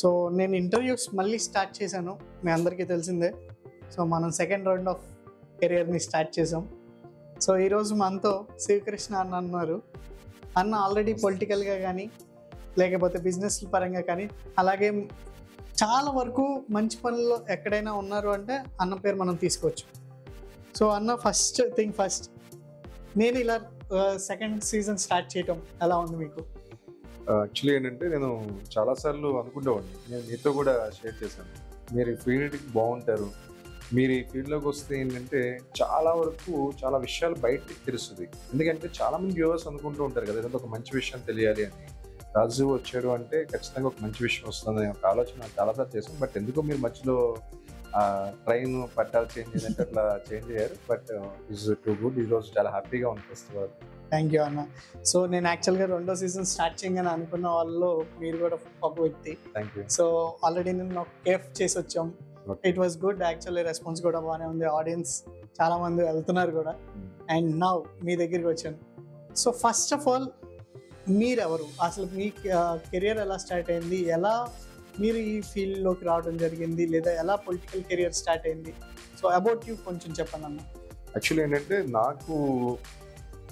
So నేను interviews మళ్ళీ start చేశాను, మీ అందరికీ తెలిసిందే. సో మనం సెకండ్ రౌండ్ ఆఫ్ కెరియర్ని స్టార్ట్ చేసాం. సో ఈరోజు మనతో శివకృష్ణ అన్న ఉన్నారు. అన్న ఆల్రెడీ పొలిటికల్గా కానీ లేకపోతే బిజినెస్ పరంగా కానీ అలాగే చాలా వరకు మంచి పనుల్లో ఎక్కడైనా ఉన్నారు అంటే అన్న పేరు మనం తీసుకోవచ్చు. సో అన్న, ఫస్ట్ నేను ఇలా సెకండ్ సీజన్ స్టార్ట్ చేయటం ఎలా ఉంది మీకు? యాక్చువల్లీ ఏంటంటే నేను చాలాసార్లు అనుకుంటేవాడిని, నేను మీతో కూడా షేర్ చేశాను, మీరు ఈ ఫీల్డ్కి బాగుంటారు, మీరు ఈ ఫీల్డ్లోకి వస్తే ఏంటంటే చాలా వరకు చాలా విషయాలు బయటకి తెలుస్తుంది. ఎందుకంటే చాలామంది వ్యూవర్స్ అనుకుంటూ ఉంటారు కదా, ఏదంటే ఒక మంచి విషయం తెలియాలి అని. రాజు వచ్చాడు అంటే ఖచ్చితంగా ఒక మంచి విషయం వస్తుంది ఒక ఆలోచన చాలాసార్లు చేసాం. బట్ ఎందుకో మీరు మధ్యలో ట్రైన్ పట్టాలు చేంజ్ అయ్యిందంటే అట్లా చేంజ్ అయ్యారు. But is too good. ఈరోజు చాలా హ్యాపీగా ఉంది ఫెస్టివల్. థ్యాంక్ యూ అన్న. సో నేను యాక్చువల్గా రెండో సీజన్ స్టార్ట్ చేయగానే అనుకున్న వాళ్ళలో మీరు కూడా ఒక వ్యక్తి. Thank you. సో ఆల్రెడీ నేను కేఫ్ చేసి వచ్చాం. It was good. Actually response కూడా బాగానే ఉంది. ఆడియన్స్ చాలా మంది వెళ్తున్నారు కూడా. అండ్ నౌ మీ దగ్గరికి వచ్చాను. సో ఫస్ట్ ఆఫ్ ఆల్ మీరెవరు, అసలు మీ కెరియర్ ఎలా స్టార్ట్ అయింది, ఎలా మీరు ఈ ఫీల్డ్లోకి రావడం జరిగింది, లేదా ఎలా పొలిటికల్ కెరియర్ స్టార్ట్ అయింది? సో అబౌట్ యూ కొంచెం చెప్పండి అన్న. యాక్చువల్లీ ఏంటంటే నాకు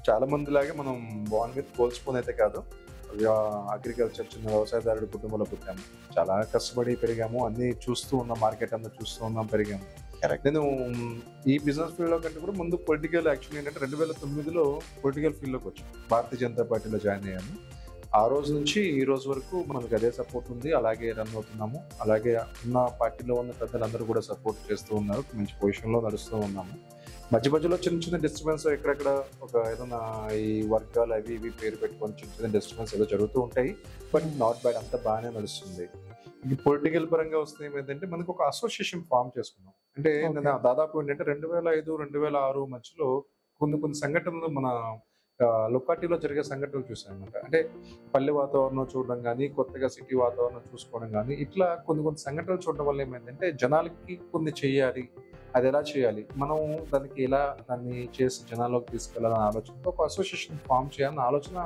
చాలా మంది లాగే మనం బాన్ విత్ పోల్చుకొని అయితే కాదు, అగ్రికల్చర్ చిన్న వ్యవసాయదారుడి కుటుంబంలో పుట్టాము. చాలా కష్టపడి పెరిగాము, అన్ని చూస్తూ ఉన్నాం, మార్కెట్ అంతా చూస్తూ ఉన్నాం, పెరిగాము. నేను ఈ బిజినెస్ ఫీల్డ్లో కంటే కూడా ముందు పొలిటికల్, యాక్చువల్లీ ఏంటంటే 2009లో పొలిటికల్ ఫీల్డ్లోకి వచ్చాను. భారతీయ జనతా పార్టీలో జాయిన్ అయ్యాను. ఆ రోజు నుంచి ఈ రోజు వరకు మనకు అదే సపోర్ట్ ఉంది, అలాగే రన్ అవుతున్నాము. అలాగే ఉన్న పార్టీలో ఉన్న పెద్దలందరూ కూడా సపోర్ట్ చేస్తూ ఉన్నారు, మంచి పొజిషన్లో నడుస్తూ ఉన్నాము. మధ్య మధ్యలో చిన్న చిన్న డిస్టర్బెన్స్ ఎక్కడెక్కడ ఒక ఏదైనా ఈ వర్గాలు అవి ఇవి పేరు పెట్టుకొని చిన్న చిన్న డిస్టర్బెన్స్ ఏదో జరుగుతూ ఉంటాయి. బట్ నాట్ బ్యాడ్, అంతా బాగానే నడుస్తుంది. ఇది పొలిటికల్ పరంగా వస్తే ఏమైందంటే మనకు ఒక అసోసియేషన్ ఫామ్ చేసుకున్నాం. అంటే నేను దాదాపు ఏంటంటే 2005, 2006 మధ్యలో కొన్ని సంఘటనలు మన లొకాలిటీలో జరిగే సంఘటనలు చూసాను అనమాట. అంటే పల్లె వాతావరణం చూడడం కానీ, కొత్తగా సిటీ వాతావరణం చూసుకోవడం కానీ, ఇట్లా కొన్ని సంఘటనలు చూడడం వల్ల ఏమైందంటే జనాలకి కొన్ని చేయాలి, అది ఎలా చేయాలి, మనం దానికి ఎలా దాన్ని చేసి జనాల్లోకి తీసుకెళ్లాలనే ఆలోచనతో ఒక అసోసియేషన్ ఫామ్ చేయాలన్న ఆలోచన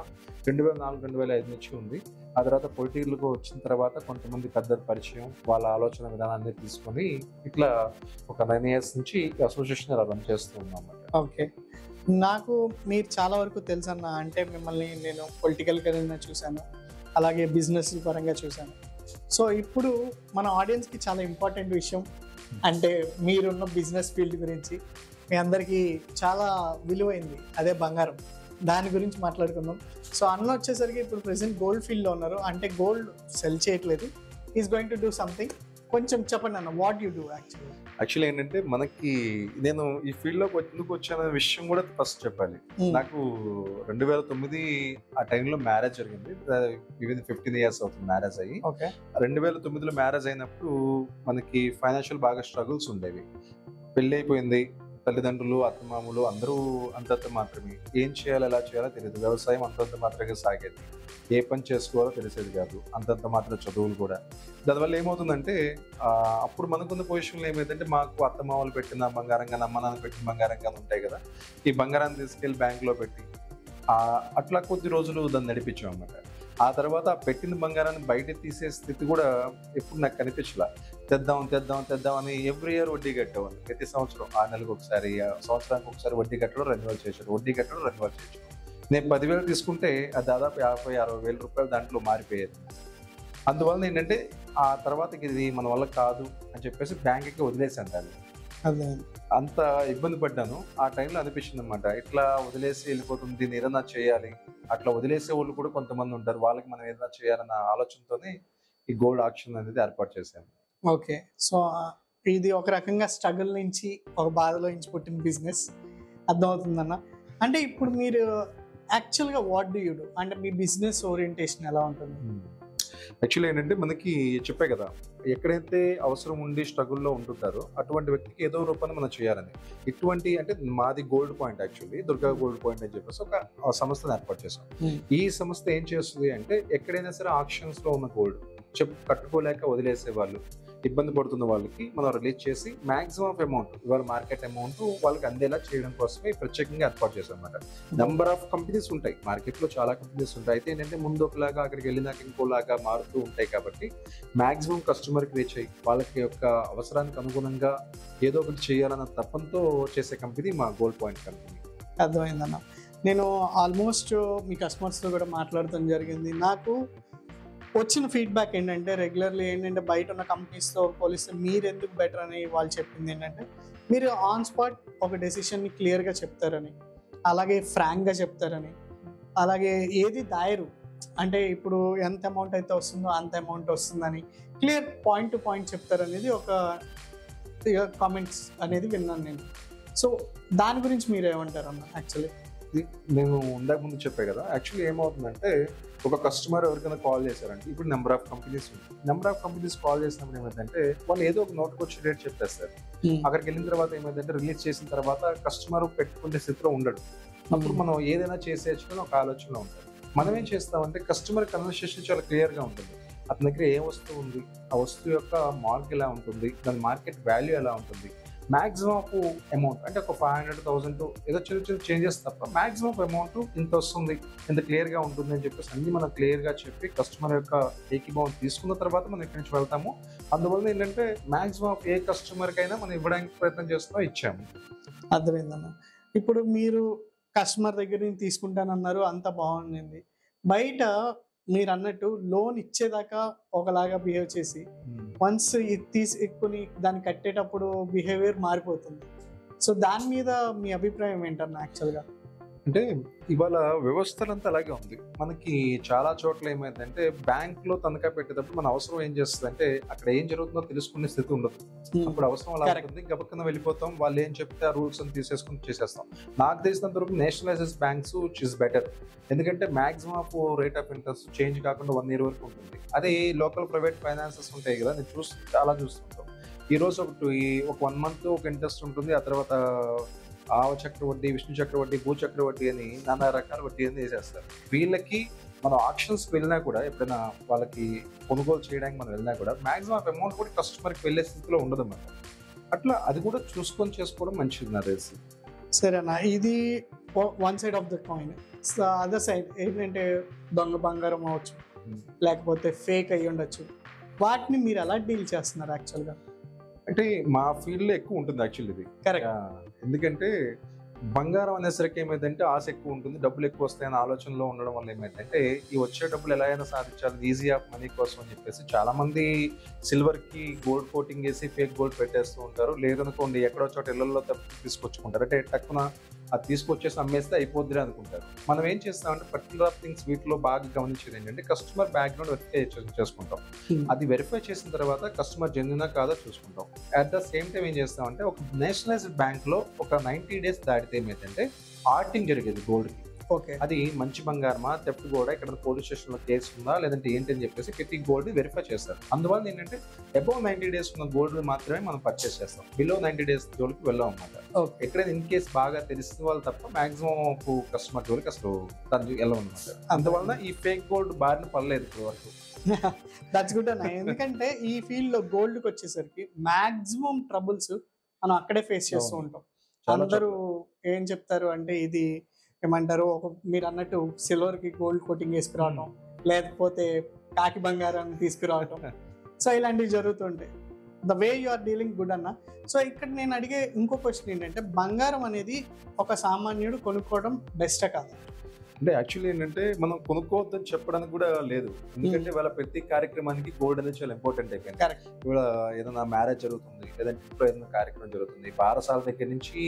2004, 2005 నుంచి ఉంది. ఆ తర్వాత పొలిటికల్గా వచ్చిన తర్వాత కొంతమంది పెద్ద పరిచయం, వాళ్ళ ఆలోచన విధానాన్ని తీసుకొని ఇట్లా ఒక 9 years నుంచి అసోసియేషన్ ఇలా రన్ చేస్తూ ఉన్నాం. ఓకే, నాకు మీరు చాలా వరకు తెలుసు అన్న. అంటే మిమ్మల్ని నేను పొలిటికల్గా చూశాను, అలాగే బిజినెస్ పరంగా చూశాను. సో ఇప్పుడు మన ఆడియన్స్కి చాలా ఇంపార్టెంట్ విషయం అంటే మీరున్న బిజినెస్ ఫీల్డ్ గురించి మీ అందరికీ చాలా విలువైంది, అదే బంగారం. దాని గురించి మాట్లాడుకుందాం. సో అన్న వచ్చేసరికి ఇప్పుడు ప్రెసెంట్ గోల్డ్ ఫీల్డ్లో ఉన్నారు. అంటే గోల్డ్ సెల్ చేయట్లేదు, is going to do something. కొంచెం చెప్పండి అన్న, వాట్ యూ డూ యాక్చువల్లీ ఏంటంటే మనకి నేను ఈ ఫీల్డ్లోకి ఎందుకు వచ్చాననే విషయం కూడా ఫస్ట్ చెప్పాలి. నాకు 2009 ఆ టైంలో మ్యారేజ్ జరిగింది. ఈవెన్ 15 years అవుతుంది మ్యారేజ్ అయ్యి. 2009లో మ్యారేజ్ అయినప్పుడు మనకి ఫైనాన్షియల్ బాగా స్ట్రగుల్స్ ఉండేవి. పెళ్ళి అయిపోయింది, తల్లిదండ్రులు అత్తమామలు అందరూ అంతంత మాత్రమే, ఏం చేయాలో ఎలా చేయాలో తెలియదు. వ్యవసాయం అంతంత మాత్రమే సాగేది, ఏ పని చేసుకోవాలో తెలిసేది కాదు, అంతంత మాత్రం చదువులు కూడా. దానివల్ల ఏమవుతుందంటే అప్పుడు మనకున్న పొజిషన్లో ఏమైందంటే మాకు అత్తమామలు పెట్టిన బంగారం కానీ అమ్మ నాన్న పెట్టిన బంగారం కానీ ఉంటాయి కదా, ఈ బంగారాన్ని తీసుకెళ్ళి బ్యాంకులో పెట్టి అట్లా కొద్ది రోజులు దాన్ని నడిపించాం అన్నమాట. ఆ తర్వాత పెట్టిన బంగారాన్ని బయట తీసే స్థితి కూడా ఎప్పుడు నాకు కనిపించలా. తెద్దాం అని ఎవ్రీ ఇయర్ వడ్డీ కట్టేవాళ్ళు. ప్రతి సంవత్సరం 6 నెలలకు ఒకసారి, సంవత్సరానికి ఒకసారి వడ్డీ కట్టడం రెన్యువల్ చేశాడు. నేను 10,000 తీసుకుంటే అది దాదాపు 50,000-60,000 రూపాయలు దాంట్లో మారిపోయేది. అందువల్ల ఏంటంటే ఆ తర్వాత ఇది మన వల్ల కాదు అని చెప్పేసి బ్యాంక్కి వదిలేసాను దాన్ని. అంత ఇబ్బంది పడ్డాను. ఆ టైంలో అనిపించింది అనమాట, ఇట్లా వదిలేసి వెళ్ళిపోతుంది, దీన్ని ఏదైనా చేయాలి. అట్లా వదిలేసే వాళ్ళు కూడా కొంతమంది ఉంటారు, వాళ్ళకి మనం ఏదైనా చేయాలన్న ఆలోచనతోనే ఈ గోల్డ్ ఆక్షన్ అనేది ఏర్పాటు చేశాను. ఓకే, సో ఇది ఒక రకంగా స్ట్రగుల్ నుంచి, ఒక బాధలో నుంచి పుట్టిన బిజినెస్, అర్థమవుతుందన్న. అంటే ఇప్పుడు మీరు యాక్చువల్గా వాట్ డూ యూ డూ, అంటే మీ బిజినెస్ ఓరియంటేషన్ ఎలా ఉంటుంది? యాక్చువల్లీ ఏంటంటే మనకి చెప్పే కదా, ఎక్కడైతే అవసరం ఉండి స్ట్రగుల్లో ఉంటుంటారో అటువంటి వ్యక్తికి ఏదో రూపాన్ని మనం చేయాలని. ఇటువంటి అంటే మాది gold point, actually Durga gold point అని చెప్పేసి ఒక సంస్థను ఏర్పాటు చేసాం. ఈ సంస్థ ఏం చేస్తుంది అంటే ఎక్కడైనా సరే ఆక్షన్స్ లో ఉన్న గోల్డ్ కట్టుకోలేక వదిలేసే వాళ్ళు, ఇబ్బంది పడుతున్న వాళ్ళకి మనం రిలీజ్ చేసి మాక్సిమం ఆఫ్ అమౌంట్ ఇవాళ మార్కెట్ అమౌంట్ వాళ్ళకి అందేలా చేయడం కోసమే ప్రత్యేకంగా ఏర్పాటు చేశాం అనమాట. నెంబర్ ఆఫ్ కంపెనీస్ ఉంటాయి మార్కెట్లో, చాలా కంపెనీస్ ఉంటాయి. అయితే ఏంటంటే ముందు ఒకలాగా అక్కడికి వెళ్ళినాక ఇంకోలాగా మారుతూ ఉంటాయి కాబట్టి మాక్సిమం కస్టమర్కి రీచ్ అయ్యి వాళ్ళకి యొక్క అవసరానికి అనుగుణంగా ఏదో ఒకటి చేయాలన్న తపంతో చేసే కంపెనీ మా గోల్డ్ పాయింట్ కంపెనీ. అర్థమైందన్న. నేను ఆల్మోస్ట్ మీ కస్టమర్స్తో కూడా మాట్లాడటం జరిగింది. నాకు వచ్చిన ఫీడ్బ్యాక్ ఏంటంటే రెగ్యులర్లీ ఏంటంటే బయట ఉన్న కంపెనీస్తో పోలిస్తే మీరు ఎందుకు బెటర్ అని వాళ్ళు చెప్పింది ఏంటంటే మీరు ఆన్ స్పాట్ ఒక డెసిషన్ని క్లియర్గా చెప్తారని, అలాగే ఫ్రాంక్గా చెప్తారని, అలాగే ఏది దాయరు అంటే ఇప్పుడు ఎంత అమౌంట్ అయితే వస్తుందో అంత అమౌంట్ వస్తుందని క్లియర్ పాయింట్ టు పాయింట్ చెప్తారనేది ఒక కామెంట్స్ అనేది విన్నాను నేను. సో దాని గురించి మీరు ఏమంటారు అన్న? యాక్చువల్లీ నేను ఇందాక ముందు చెప్పే కదా, యాక్చువల్లీ ఏమవుతుందంటే ఒక కస్టమర్ ఎవరికైనా కాల్ చేశారంటే ఇప్పుడు నెంబర్ ఆఫ్ కంపెనీస్ ఉంటాయి. నెంబర్ ఆఫ్ కంపెనీస్ కాల్ చేసినప్పుడు ఏమైందంటే వాళ్ళు ఏదో ఒక నోట్కి వచ్చి రేట్ చెప్పేస్తారు. అక్కడికి వెళ్ళిన తర్వాత ఏమైందంటే రిలీజ్ చేసిన తర్వాత కస్టమర్ పెట్టుకునే స్థితిలో ఉండడు. అప్పుడు మనం ఏదైనా చేసేయచ్చు అని ఒక ఆలోచనలో ఉంటుంది. మనం ఏం చేస్తామంటే కస్టమర్ కన్వర్సేషన్ చాలా క్లియర్గా ఉంటుంది. అతని దగ్గర ఏ వస్తువు ఉంది, ఆ వస్తువు యొక్క మార్క్ ఎలా ఉంటుంది, దాని మార్కెట్ వాల్యూ ఎలా ఉంటుంది, మాక్సిమం ఆఫ్ అమౌంట్ అంటే ఒక 500,000 ఏదో చిన్న చిన్న చేంజెస్ తప్ప మాక్సిమం ఆఫ్ అమౌంట్ ఇంత వస్తుంది, ఇంత క్లియర్గా ఉంటుంది అని చెప్పేసి అన్ని మనం క్లియర్గా చెప్పి కస్టమర్ యొక్క ఏకీభావం తీసుకున్న తర్వాత మనం ఇక్కడి నుంచి వెళ్తాము. అందువల్ల ఏంటంటే మాక్సిమం ఆఫ్ ఏ కస్టమర్కైనా మనం ఇవ్వడానికి ప్రయత్నం చేస్తున్నాం, ఇచ్చాము. అర్థమైందన్న. ఇప్పుడు మీరు కస్టమర్ దగ్గర నుంచి తీసుకుంటానన్నారు, అంత బాగుంది. బయట మీరు అన్నట్టు లోన్ ఇచ్చేదాకా ఒకలాగా బిహేవ్ చేసి వన్స్ ఇది తీసుకుని దాన్ని కట్టేటప్పుడు బిహేవియర్ మారిపోతుంది. సో దాని మీద మీ అభిప్రాయం ఏంటన్నా? యాక్చువల్గా అంటే ఇవాళ వ్యవస్థలంతా అలాగే ఉంది. మనకి చాలా చోట్ల ఏమైందంటే బ్యాంక్ లో తనఖా పెట్టేటప్పుడు మన అవసరం ఏం చేస్తుంది అంటే అక్కడ ఏం జరుగుతుందో తెలుసుకునే స్థితి ఉండదు. అప్పుడు అవసరం అలా ఉంటుంది, గబక్కన వెళ్ళిపోతాం, వాళ్ళు ఏం చెప్తే ఆ రూల్స్ అని తీసేసుకుని చేసేస్తాం. నాకు తెలిసినంత వరకు nationalised banks which is better. ఎందుకంటే maximum of rate of interest change కాకుండా 1 year వరకు ఉంటుంది. అదే లోకల్ ప్రైవేట్ ఫైనాన్సెస్ ఉంటాయి కదా, నేను చాలా చూస్తుంటాం. ఈ రోజు ఒక 1 month ఒక ఇంట్రెస్ట్ ఉంటుంది, ఆ తర్వాత ఆవ చక్రవడ్డీ, విష్ణు చక్రవడ్డీ, భూ చక్రవడ్డీ అని నానా రకాల వడ్డీ అని వేసేస్తారు. వీళ్ళకి మనం ఆప్షన్స్కి వెళ్ళినా కూడా ఎప్పుడైనా వాళ్ళకి కొనుగోలు చేయడానికి మనం వెళ్ళినా కూడా మాక్సిమం ఆఫ్ అమౌంట్ కూడా కస్టమర్కి వెళ్ళే స్థితిలో ఉండదు అన్నమాట. అట్లా అది కూడా చూసుకొని చేసుకోవడం మంచిది నా తెలిసి. సరేనా, ఇది one side of the coin. Other side ఏంటంటే దొంగ బంగారం అవ్వచ్చు, లేకపోతే ఫేక్ అయ్యి ఉండొచ్చు. వాటిని మీరు ఎలా డీల్ చేస్తున్నారు యాక్చువల్గా? అంటే మా ఫీల్డ్లో ఎక్కువ ఉంటుంది యాక్చువల్లీ ఇది. కరెక్ట్. ఎందుకంటే బంగారం అనేసరికి ఏమైందంటే ఆశ ఎక్కువ ఉంటుంది, డబ్బులు ఎక్కువ వస్తాయని ఆలోచనలో ఉండడం వల్ల ఏమైందంటే ఈ వచ్చే డబ్బులు ఎలా అయినా సాధించాలి ఈజీ ఆఫ్ మనీ కోసం అని చెప్పేసి చాలా మంది సిల్వర్కి గోల్డ్ కోటింగ్ వేసి ఫేక్ గోల్డ్ పెట్టేస్తూ ఉంటారు. లేదనుకోండి ఎక్కడో చోట ఇళ్లలో తీసుకొచ్చుకుంటారు. అంటే టక్కున అది తీసుకొచ్చేసి అమ్మేస్తే అయిపోద్ది అనుకుంటారు. మనం ఏం చేస్తామంటే పర్టికులర్ థింగ్స్ వీటిలో బాగా గమనించేది ఏంటంటే కస్టమర్ బ్యాక్గ్రౌండ్ వెరిఫై చేసుకుంటాం. అది వెరిఫై చేసిన తర్వాత కస్టమర్ జెన్యునా కాదో చూసుకుంటాం. అట్ ద సేమ్ టైం ఏం చేస్తామంటే ఒక నేషనలైజ్డ్ బ్యాంక్ లో ఒక 90 days దాటితే ఏమైందంటే ఆడిటింగ్ జరిగేది గోల్డ్కి. ఓకే, అది మంచి బంగారమా, థెఫ్ట్ కూడా ఇక్కడ పోలీస్ స్టేషన్ లో కేసు ఉందా లేదంటే ఏంటి అని చెప్పేసి ప్రతి గోల్డ్ వెరిఫై చేస్తారు. అందువల్ల ఏంటంటే అబౌవ్ 90 days ఉన్న గోల్డ్ మాత్రమే మనం పర్చేస్ చేస్తాం, బిలో 90 days జోలికి వెళ్ళాం అన్నమాట. ఎక్కడైనా ఇన్ కేసు బాగా తెలిసిన వాళ్ళు తప్ప మాక్సిమం కస్టమర్ జోలికి అసలు దాని వెళ్ళాం అనమాట. అందువలన ఈ ఫేక్ గోల్డ్ బారిన పడలేదు ఇప్పుడు వరకు. దట్స్ గుడ్ అన్న. ఎందుకంటే ఈ ఫీల్డ్ లో గోల్డ్కి వచ్చేసరికి మాక్సిమం ట్రబుల్స్ మనం అక్కడే ఫేస్ చేస్తూ ఉంటాం. అందరూ ఏం చెప్తారు అంటే ఇది ఏమంటారు, మీరు అన్నట్టు సిల్వర్ కి గోల్డ్ కోటింగ్ వేసుకురావటం, లేకపోతే కాకి బంగారాన్ని తీసుకురావటం. సో ఇలాంటివి జరుగుతుంటాయి. The way you are dealing good అన్న. సో ఇక్కడ నేను అడిగే ఇంకో క్వశ్చన్ ఏంటంటే బంగారం అనేది ఒక సామాన్యుడు కొనుక్కోవడం బెస్టే కాదు? అంటే యాక్చువల్లీ ఏంటంటే మనం కొనుక్కోవద్దని చెప్పడానికి కూడా లేదు. ఎందుకంటే వాళ్ళ ప్రతి కార్యక్రమానికి గోల్డ్ అనేది చాలా ఇంపార్టెంట్ అయిపోయింది. ఇవాళ ఏదైనా మ్యారేజ్ జరుగుతుంది, లేదంటే ఇంట్లో ఏదైనా కార్యక్రమం జరుగుతుంది, బారసాల దగ్గర నుంచి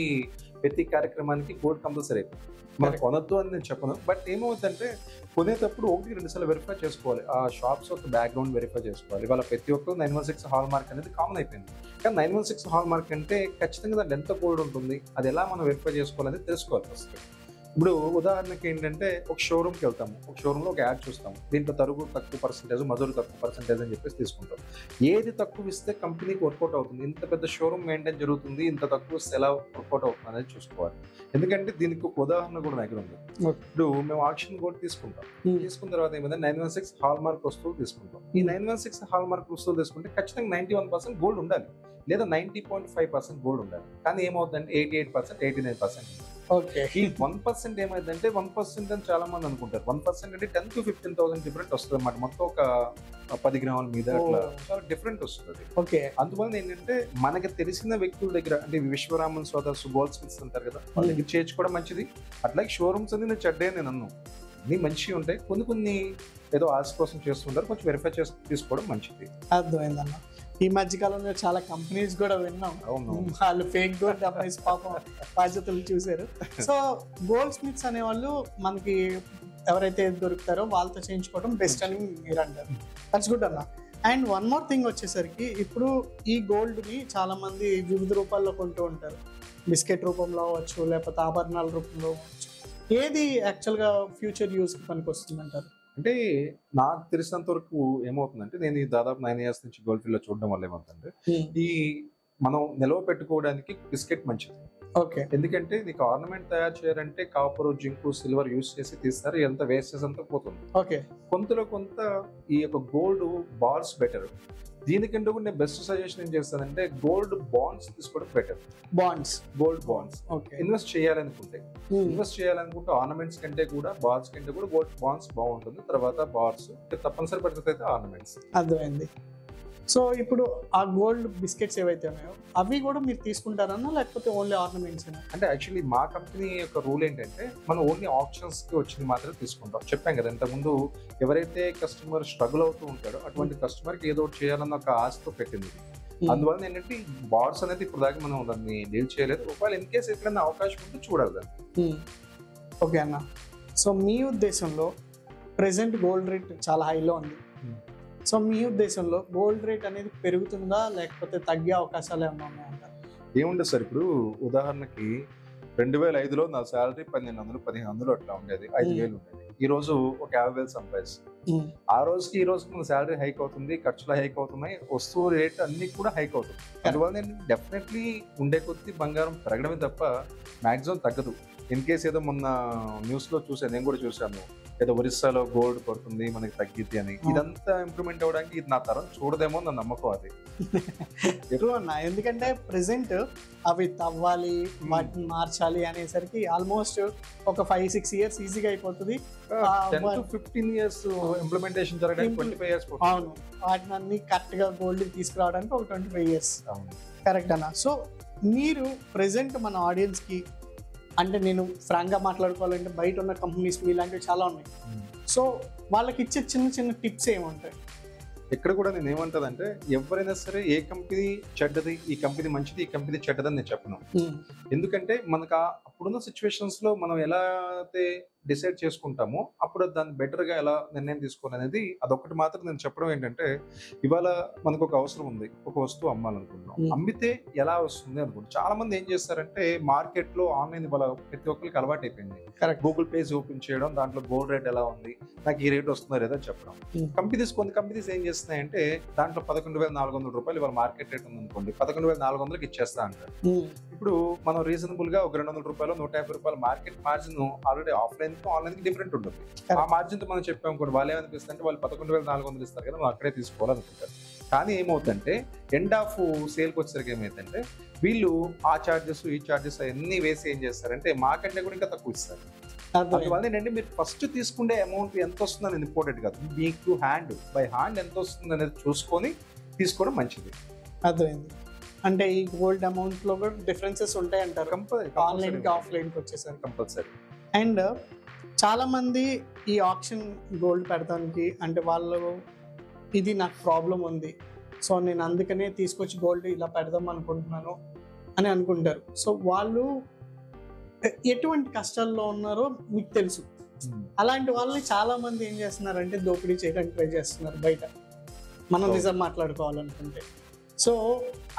ప్రతి కార్యక్రమానికి గోల్డ్ కంపల్సరీ అయిపోయింది. మనం కొనొద్దు అని నేను చెప్పను, బట్ ఏమవుతుందంటే కొనేటప్పుడు 1-2 సార్లు వెరిఫై చేసుకోవాలి. ఆ షాప్స్ ఒక బ్యాక్గ్రౌండ్ వెరిఫై చేసుకోవాలి. వాళ్ళ ప్రతి ఒక్కరు 916 హాల్ మార్క్ అనేది కామన్ అయిపోయింది. కానీ 916 హాల్ మార్క్ అంటే ఖచ్చితంగా దాంట్లో ఎంత గోల్డ్ ఉంటుంది, అది ఎలా మనం వెరిఫై చేసుకోవాలనేది తెలుసుకోవాలి ఫస్ట్. ఇప్పుడు ఉదాహరణకి ఏంటంటే ఒక షోరూమ్కి వెళ్తాము, ఒక షోరూంలో ఒక యాడ్ చూస్తాము, దీంట్లో తరుగు తక్కువ పర్సెంటేజ్, మజూరు తక్కువ పర్సెంటేజ్ అని చెప్పేసి తీసుకుంటాం. ఏది తక్కువ ఇస్తే కంపెనీకి వర్కౌట్ అవుతుంది, ఇంత పెద్ద షోరూమ్ మెయింటైన్ జరుగుతుంది, ఇంత తక్కువ ఇస్తే ఎలా వర్కౌట్ అవుతుంది అనేది చూసుకోవాలి. ఎందుకంటే దీనికి ఒక ఉదాహరణ కూడా దగ్గర ఉంది. ఇప్పుడు మేము ఆక్షన్ గోల్డ్ తీసుకుంటాం, తీసుకున్న తర్వాత ఏమైంది 916 హాల్ మార్క్ వస్తువులు తీసుకుంటాం. ఈ 916 హాల్ మార్క్ వస్తువులు తీసుకుంటే ఖచ్చితంగా 91% గోల్డ్ ఉండాలి, లేదా 90.5% గోల్డ్ ఉండాలి. కానీ ఏమవుతుందంటే 88%, 89%. ఓకే. ఈ 1% ఏమైందంటే 1% అని చాలా మంది అనుకుంటారు. 1% అంటే 10,000 to 15,000 డిఫరెంట్ వస్తుంది అన్నమాట. మొత్తం ఒక 10 గ్రాముల మీద అట్లా చాలా డిఫరెంట్ వస్తుంది. ఓకే. అందువల్ల ఏంటంటే మనకి తెలిసిన వ్యక్తుల దగ్గర, అంటే విశ్వరామన్ సోదర్స్, గోల్డ్ స్మిత్స్ అంటారు కదా, వాళ్ళ దగ్గర చేర్చుకోవడం మంచిది. అట్లాగే షోరూమ్స్ అన్ని నేను చెడ్డే నేను అన్ను, అన్ని మంచిగా ఉంటాయి. కొన్ని ఏదో ఆశ కోసం చేస్తుంటారు, కొంచెం వెరిఫై చేసి తీసుకోవడం మంచిది. అర్థమైందన్న. ఈ మధ్య కాలంలో చాలా కంపెనీస్ కూడా విన్నాం, వాళ్ళు ఫేక్ గోల్డ్ అమ్మేసి పాపం బాధ్యతలు చూశారు. సో గోల్డ్ స్మిత్స్ అనేవాళ్ళు మనకి ఎవరైతే దొరుకుతారో వాళ్ళతో చేయించుకోవడం బెస్ట్ అని మీరు అంటారు. దట్స్ గుడ్ అన్న. అండ్ వన్ మోర్ థింగ్ వచ్చేసరికి, ఇప్పుడు ఈ గోల్డ్ని చాలా మంది వివిధ రూపాల్లో కొంటూ ఉంటారు. బిస్కెట్ రూపంలో అవ్వచ్చు, లేకపోతే ఆభరణాల రూపంలో అవ్వచ్చు. ఏది యాక్చువల్గా ఫ్యూచర్ యూస్కి పనికి వస్తుంది అంటారు? అంటే నాకు తెలిసినంత వరకు ఏమవుతుందంటే, నేను ఈ దాదాపు 9 years నుంచి గోల్డ్ ఫీల్డ్ లో చూడడం వల్ల ఏమవుతుందంటే, ఈ మనం నిల్వ పెట్టుకోవడానికి బిస్కెట్ మంచిది. ఓకే. ఎందుకంటే నీకు ఆర్నమెంట్ తయారు చేయాలంటే కాపర్, జింకు, సిల్వర్ యూస్ చేసి తీస్తారు, ఎంత వేస్టేజ్ అంతా పోతుంది. ఓకే. కొంత ఈ యొక్క గోల్డ్ బాల్స్ బెటర్. దీనికంటే కూడా నేను బెస్ట్ సజెషన్ ఏం చేస్తానంటే, గోల్డ్ బాండ్స్ తీసుకోవడం బెటర్. గోల్డ్ బాండ్స్ ఇన్వెస్ట్ చేయాలనుకుంటే ఆర్నమెంట్స్ కంటే కూడా, బాల్స్ కంటే కూడా గోల్డ్ బాండ్స్ బాగుంటుంది. తర్వాత బాల్స్ తప్పనిసరి పరిస్థితి అయితే ఆర్నమెంట్స్. అర్థమైంది. సో ఇప్పుడు ఆ గోల్డ్ బిస్కెట్స్ ఏవైతే ఉన్నాయో అవి కూడా మీరు తీసుకుంటారన్నా, లేకపోతే ఓన్లీ ఆర్నమెంట్స్? అంటే యాక్చువల్లీ మా కంపెనీ యొక్క రూల్ ఏంటంటే, మనం ఓన్లీ ఆప్షన్స్ కి వచ్చింది మాత్రమే తీసుకుంటాం. చెప్పాం కదా ఇంతకుముందు, ఎవరైతే కస్టమర్ స్ట్రగుల్ అవుతూ ఉంటాడో అటువంటి కస్టమర్ కి ఏదో ఒకటి చేయాలన్న ఒక ఆశతో పెట్టింది. అందువల్ల ఏంటంటే బార్డ్స్ అనేది ఇప్పుడు దాకా మనం దాన్ని డీల్ చేయలేదు. ఒకవేళ ఇన్ కేసు ఎక్కడైనా అవకాశం ఉంటే చూడాలి దాన్ని. ఓకే అన్న. సో మీ ఉద్దేశంలో ప్రెసెంట్ గోల్డ్ రేట్ చాలా హైలో ఉంది. సో మీ ఉద్దేశంలో గోల్డ్ రేట్ అనేది పెరుగుతుందా, లేకపోతే తగ్గే అవకాశాలు ఏమన్నా ఉన్నాయంటారు? ఏముండదు సార్, ఇప్పుడు ఉదాహరణకి 2005లో నా శాలరీ 1,500 అట్లా ఉండేది, 5,000 ఉండేది. ఈ రోజు ఒక 50,000 సంపాదిస్తుంది. ఆ రోజుకి ఈ రోజుకి మన శాలరీ హైక్ అవుతుంది, ఖర్చులు హైక్ అవుతున్నాయి, వస్తువు రేట్ అన్ని కూడా హైక్ అవుతుంది. అందువల్ల నేను డెఫినెట్లీ ఉండే కొద్ది బంగారం పెరగడమే తప్ప మాక్సిమం తగ్గదు. ఇన్ కేస్ ఏదో మొన్న న్యూస్ లో చూసాను, నేను కూడా చూసాను, ఏదో ఒరిస్సాలో గోల్డ్ పడుతుంది మనకి తగ్గిద్ది అని. ఇదంతా ఇంప్రూవ్మెంట్ అవ్వడానికి ఇది నా తరం చూడదేమో నా నమ్మకం అది. ఎక్కువ అన్న, ఎందుకంటే ప్రెసెంట్ అవి తవ్వాలి, వాటిని మార్చాలి అనేసరికి ఆల్మోస్ట్ ఒక 5-6 years ఈజీగా అయిపోతుంది. 10 to 15 years ఇంప్లిమెంటేషన్ జరగడానికి 25 years. అవును, వాటిని అన్ని కరెక్ట్ గా గోల్డ్ తీసుకురావడానికి ఒక 25 years. కరెక్ట్ అన్న. సో మీరు ప్రెసెంట్ మన ఆడియన్స్ కి, అంటే నేను ఫ్రాంక్ గా మాట్లాడుకోవాలంటే బయట ఉన్న కంపెనీస్ ఇలాంటివి చాలా ఉన్నాయి. సో వాళ్ళకి ఇచ్చే చిన్న టిప్స్ ఏముంటాయి? ఇక్కడ కూడా నేను ఏమంటానంటే, ఎవరైనా సరే ఏ కంపెనీ చెడ్డది, ఈ కంపెనీ మంచిది, ఈ కంపెనీ చెడ్డదని నేను చెప్పను. ఎందుకంటే మనకు అప్పుడున్న సిచ్యువేషన్స్ లో మనం ఎలా అయితే డిసైడ్ చేసుకుంటామో అప్పుడు దాన్ని బెటర్ గా ఎలా నిర్ణయం తీసుకోవాలనేది అదొకటి మాత్రం నేను చెప్పడం ఏంటంటే, ఇవాళ మనకు ఒక అవసరం ఉంది, ఒక వస్తువు అమ్మాలనుకుంటున్నాం, అమ్మితే ఎలా వస్తుంది అనుకుంటాం. చాలా మంది ఏం చేస్తారంటే, మార్కెట్ లో ఆన్లైన్ ఇవాళ ప్రతి ఒక్కరికి అలవాటు అయిపోయింది. గూగుల్ పేజ్ ఓపెన్ చేయడం, దాంట్లో గోల్డ్ రేట్ ఎలా ఉంది, నాకు ఈ రేట్ వస్తుందో లేదో చెప్పడం. కొన్ని కంపెనీస్ ఏం చేస్తున్నాయంటే, దాంట్లో 11,400 రూపాయలు ఇవాళ మార్కెట్ రేట్ ఉంది అనుకోండి, 11,400కి ఇచ్చేస్తా అంటారు. ఇప్పుడు మనం రీజనబుల్ గా ఒక 200 రూపాయలు, 150 రూపాయలు market margin already offline online కి డిఫరెంట్ ఉంటుంది. ఆ మార్జిన్ తో మనం చెప్పాం కూడా, వాళ్ళు ఏమనిపిస్తుంది అంటే, వాళ్ళు 11,400 ఇస్తారు కదా, మనం అక్కడే తీసుకోవాలనుకుంటారు. కానీ ఏమవుతుందంటే, ఎండ్ ఆఫ్ సేల్కి వచ్చేసరికి ఏమైందంటే, వీళ్ళు ఆ చార్జెస్ ఈ చార్జెస్ అవన్నీ వేసి ఏం చేస్తారంటే మాకంటే కూడా ఇంకా తక్కువ ఇస్తారు. అందువల్ల ఏంటంటే, మీరు ఫస్ట్ తీసుకునే అమౌంట్ ఎంత వస్తుంది అనేది ఇంపార్టెంట్ కాదు, మీకు బై హ్యాండ్ ఎంత వస్తుంది అనేది చూసుకొని తీసుకోవడం మంచిది. అర్థమైంది. అంటే ఈ గోల్డ్ అమౌంట్ లో కూడా డిఫరెన్సెస్ ఉంటాయి అంటారు, ఆన్లైన్ కి ఆఫ్లైన్ కి వచ్చేసరికి కంపల్సరీ. అండ్ చాలా మంది ఈ ఆప్షన్ గోల్డ్ పెడతానికి, అంటే వాళ్ళు ఇది నాకు ప్రాబ్లం ఉంది, సో నేను అందుకనే తీసుకొచ్చి గోల్డ్ ఇలా పెడదాం అనుకుంటున్నాను అని అనుకుంటారు. సో వాళ్ళు ఎటువంటి కష్టాల్లో ఉన్నారో మీకు తెలుసు. అలాంటి వాళ్ళని చాలా మంది ఏం చేస్తున్నారంటే దోపిడీ చేయడానికి ట్రై చేస్తున్నారు బయట, మనం నిజం మాట్లాడుకోవాలనుకుంటే. సో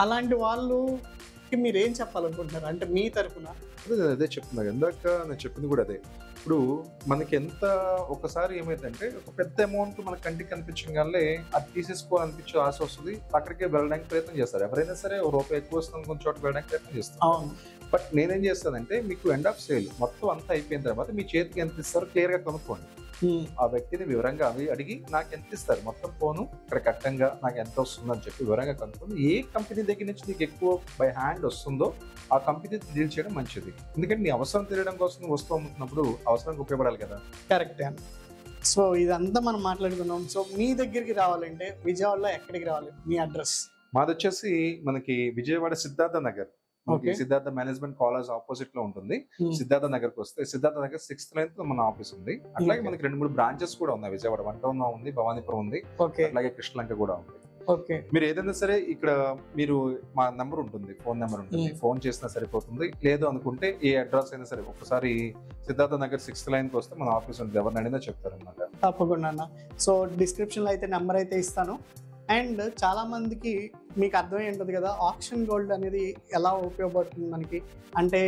అలాంటి వాళ్ళకి మీరు ఏం చెప్పాలనుకుంటున్నారు? అంటే మీ తరఫున నేను అదే చెప్తున్నా, ఇందాక నేను చెప్పింది కూడా అదే. ఇప్పుడు మనకి ఎంత ఒకసారి ఏమైందంటే ఒక పెద్ద అమౌంట్ మన కంటికి కనిపించగానే అది తీసేసుకోవాలనిపించే ఆశ వస్తుంది, అక్కడికే వెళ్ళడానికి ప్రయత్నం చేస్తారు. ఎవరైనా సరే ఒక రూపాయి ఎక్కువ వస్తుంది కొంచెం చోట వెళ్ళడానికి ప్రయత్నం చేస్తారు. అవును. బట్ నేనేం చేస్తానంటే మీకు ఎండ్ ఆఫ్ సేల్ మొత్తం అంతా అయిపోయిన తర్వాత మీ చేతికి ఎంత ఇస్తారో క్లియర్ గా కనుక్కోండి. ఆ వ్యక్తిని వివరంగా అడిగి నాకు ఎంత ఇస్తారు మొత్తం పోను ఇక్కడ కట్టంగా నాకు ఎంత వస్తుందని చెప్పి వివరంగా కనుక్కొని ఏ కంపెనీ దగ్గర నుంచి నీకు ఎక్కువ బై హ్యాండ్ వస్తుందో ఆ కంపెనీ డీల్ చేయడం మంచిది. ఎందుకంటే నీ అవసరం తెలియడం కోసం నువ్వు వస్తూ అమ్ముతున్నప్పుడు అవసరానికి ఉపయోగపడాలి కదా. కరెక్టే అండి. సో ఇదంతా మనం మాట్లాడుకున్నాం. సో మీ దగ్గరికి రావాలంటే విజయవాడలో ఎక్కడికి రావాలి, మీ అడ్రస్? మాది వచ్చేసి మనకి Vijayawada Siddhartha Nagar, Siddhartha management college opposite లో ఉంటుంది. సిద్ధార్థ నగర్ కి వస్తే సిద్ధార్థ నగర్ 6th లైన్ మన ఆఫీస్ ఉంది. అట్లాగే మనకి 2-3 బ్రాంచెస్ కూడా ఉన్నాయి. విజయవాడ 1 టౌన్ ఉంది, భవానీపురం ఉంది, అట్లాగే కృష్ణలంక కూడా ఉంది. మీరు ఏదైనా సరే ఇక్కడ మీరు మా నెంబర్ ఉంటుంది, ఫోన్ నెంబర్ ఉంటుంది, ఫోన్ చేసినా సరిపోతుంది. లేదు అనుకుంటే ఏ అడ్రస్ అయినా సరే ఒకసారి సిద్ధార్థ నగర్ 6th లైన్ కి వస్తే మన ఆఫీస్ ఉంటుంది, ఎవరిని అడిగినా చెప్తారు అన్నమాట. తప్పకుండా అన్న. సో డిస్క్రిప్షన్ లో అయితే నెంబర్ అయితే ఇస్తాను. అండ్ చాలా మందికి మీకు అర్థమై ఉంటుంది కదా ఆక్షన్ గోల్డ్ అనేది ఎలా ఉపయోగపడుతుంది మనకి. అంటే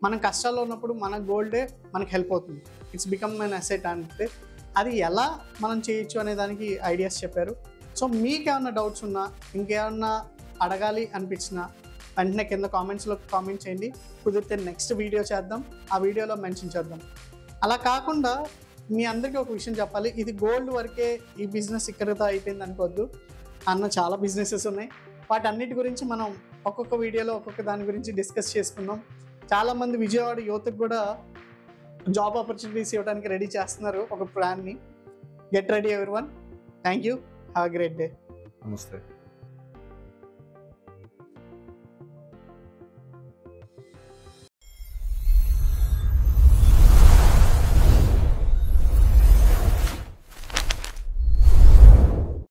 మనం కష్టాల్లో ఉన్నప్పుడు మన గోల్డే మనకి హెల్ప్ అవుతుంది. It's become an asset. అంటే అది ఎలా మనం చేయొచ్చు అనే దానికి ఐడియాస్ చెప్పారు. సో మీకేమన్నా డౌట్స్ ఉన్నా, ఇంకేమన్నా అడగాలి అనిపించినా వెంటనే కింద కామెంట్స్లో కామెంట్ చేయండి. కుదిరితే నెక్స్ట్ వీడియో చేద్దాం, ఆ వీడియోలో మెన్షన్ చేద్దాం. అలా కాకుండా మీ అందరికీ ఒక విషయం చెప్పాలి, ఇది గోల్డ్ వరకే ఈ బిజినెస్ ఇక్కడితో అయిపోయింది అనుకోవద్దు. అన్న చాలా బిజినెసెస్ ఉన్నాయి. వాటన్నిటి గురించి మనం ఒక్కొక్క వీడియోలో ఒక్కొక్క దాని గురించి డిస్కస్ చేసుకుందాం. చాలామంది విజయవాడ యువతకు కూడా జాబ్ ఆపర్చునిటీస్ ఇవ్వడానికి రెడీ చేస్తున్నారు ఒక ప్లాన్ని. Get ready everyone. Thank you. Have a great day. నమస్తే.